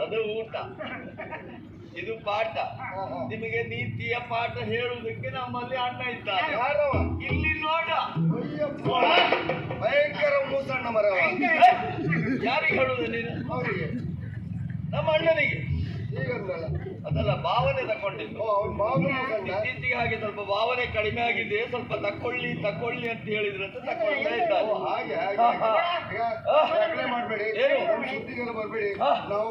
ಅದು ಊಟ, ಇದು ಪಾಠ. ನಿಮಗೆ ನೀತಿಯ ಪಾಠ ಹೇಳುವುದಕ್ಕೆ ನಮ್ಮಲ್ಲಿ ಅಣ್ಣ ಇದ್ದಾರೆ. ಇಲ್ಲಿ ನೋಡ, ಭಯಂಕರ ಮೂಸಣ್ಣ ಮರ. ಯಾರಿಗೆ ಹೇಳುವುದು ನೀನು? ನಮ್ಮ ಅಣ್ಣನಿಗೆ. ಅದಲ್ಲ, ಭಾವನೆ ತಕೊಂಡಿದ್ದು. ಇತ್ತೀಚೆಗೆ ಹಾಗೆ ಸ್ವಲ್ಪ ಭಾವನೆ ಕಡಿಮೆ ಆಗಿದೆ, ಸ್ವಲ್ಪ ತಕೊಳ್ಳಿ ತಕೊಳ್ಳಿ ಅಂತ ಹೇಳಿದ್ರೆ ಅಂತ ತಕೊಳ್ತಾ ಇದ್ದಾರೆ. ಮಾಡಬೇಡಿ, ಸುದ್ದಿಗೆಲ್ಲ ಬರಬೇಡಿ. ನಾವು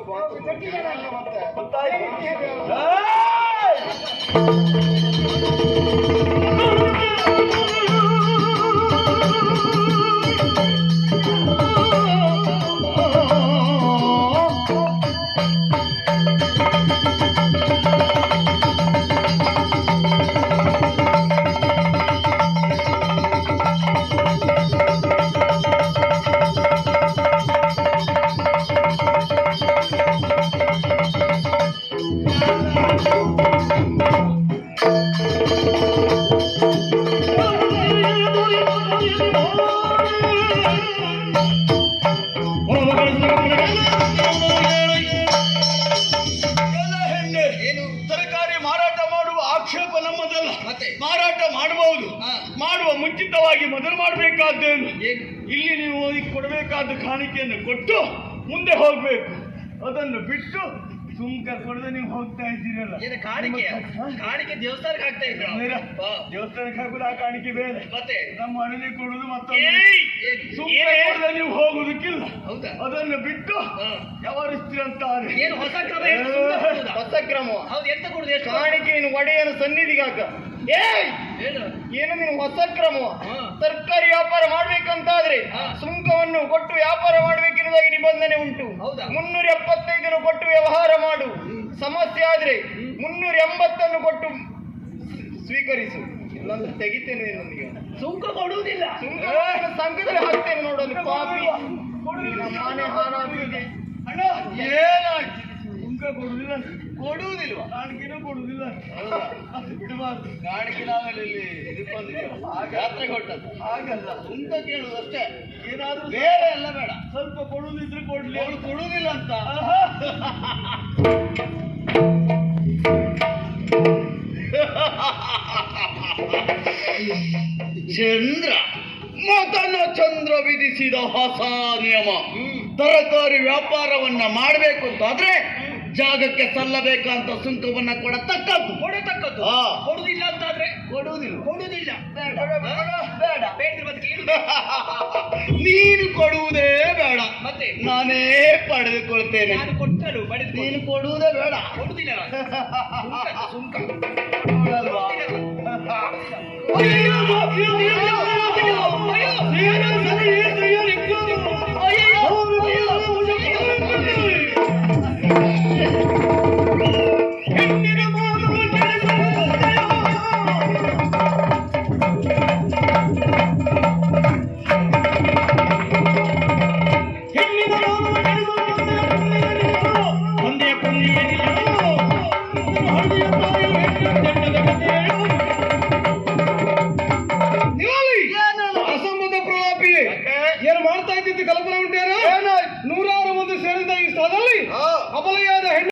ಮಾರಾಟ ಮಾಡಬಹುದು. ಮಾಡುವ ಮುಂಚಿತವಾಗಿ ಮೊದಲು ಮಾಡಬೇಕಾದ್ದೇನು? ಇಲ್ಲಿ ನೀವು ಕೊಡಬೇಕಾದ ಕಾಣಿಕೆಯನ್ನು ಕೊಟ್ಟು ಮುಂದೆ ಹೋಗ್ಬೇಕು. ಅದನ್ನು ಬಿಟ್ಟು ಸುಮ್ಕ ಕೊಡದೆ ನೀವು ಹೋಗ್ತಾ ಇದ್ದೀರಲ್ಲ. ಕಾಣಿಕೆ ದೇವಸ್ಥಾನಕ್ಕೆ ಹಾಕ್ತಾ ಇದ್ರು. ದೇವಸ್ಥಾನಕ್ಕೆ ಹಾಕುದು ಆ ಕಾಣಿಕೆ ಬೇರೆ, ಮತ್ತೆ ನಮ್ಮ ಮನೆಗೆ ಕೊಡುದು ಮತ್ತೊಂದು. ಸುಮ್ಮನೆ ನೀವು ಹೋಗುದಕ್ಕಿಲ್ಲ. ಅದನ್ನು ಬಿಟ್ಟು ವ್ಯವಹರಿಸ್ತೀರಂತಾರೆ. ಏನು ಹೊಸ ಕ್ರಮ? ಹೊಸ ಕ್ರಮ. ಹೌದು, ಎಂತ ಕೊಡುದು? ಕಾಣಿಕೆಯನ್ನು ಒಡೆಯನು ಸನ್ನಿಧಿಗೆ ಹಾಕ. ಏನು ನೀನು ಹೊಸ ಕ್ರಮ? ತರಕಾರಿ ವ್ಯಾಪಾರ ಮಾಡ್ಬೇಕಂತಾದ್ರೆ ಸುಂಕವನ್ನು ಕೊಟ್ಟು ವ್ಯಾಪಾರ ಮಾಡ್ಬೇಕಿರುವುದಾಗಿ ನಿಬಂಧನೆ ಉಂಟು. 375 ಕೊಟ್ಟು ವ್ಯವಹಾರ ಮಾಡು. ಸಮಸ್ಯೆ ಆದ್ರೆ 380 ಕೊಟ್ಟು ಸ್ವೀಕರಿಸು. ಇಲ್ಲೊಂದು ತೆಗಿತೇನೆ ನನಗೆ. ಸುಂಕ ಕೊಡುವುದಿಲ್ಲ. ಸುಂಕ ಸಂಘದಲ್ಲಿ ಹಾಕ್ತೇನೆ ನೋಡಲು. ಪಾಪಿ ಮನೆ ಹಾಳಾಗಿದೆ. ಅಣ್ಣ ಏನಾಯ್ತು? ಸುಂಕ ಕೊಡುವುದಿಲ್ವಾ? ಕಾಣಿಕೆನೂ ಕೊಡುವುದಿಲ್ಲ. ಬಿಡಬಾರ್ದು. ಕಾಣಿಕೆ ನಾವೆಲ್ಲ ಇಲ್ಲಿ ಯಾತ್ರೆ ಕೊಟ್ಟದ್ದು ಹಾಗಲ್ಲ, ಸುಂಕ ಕೇಳುವುದಷ್ಟೇ. ಏನಾದ್ರೂ ಬೇರೆ ಎಲ್ಲ ಬೇಡ. ಸ್ವಲ್ಪ ಕೊಡುವುದಿದ್ರೆ ಕೊಡ್ಲಿ. ಅವಳು ಕೊಡುವುದಿಲ್ಲ ಅಂತ. ಚಂದ್ರ ಮತನ ಚಂದ್ರ ವಿಧಿಸಿದ ಹೊಸ ನಿಯಮ. ತರಕಾರಿ ವ್ಯಾಪಾರವನ್ನ ಮಾಡಬೇಕು ಅಂತಾದ್ರೆ ಜಾಗಕ್ಕೆ ಸಲ್ಲಬೇಕಂತ ಸುಂಕವನ್ನ ಕೊಡತಕ್ಕದ್ದು. ಕೊಡುದಿಲ್ಲ ಅಂತಾದ್ರೆ ಕೊಡುವುದಿಲ್ಲ. ನೀನು ಕೊಡುವುದೇ ಬೇಡ, ಮತ್ತೆ ನಾನೇ ಪಡೆದುಕೊಳ್ತೇನೆ. ನೀನು ಕೊಡುವುದೇ ಬೇಡ. ಕೊಡುದಿಲ್ಲ. ಸುಂಕ ಅಲ್ವಾ?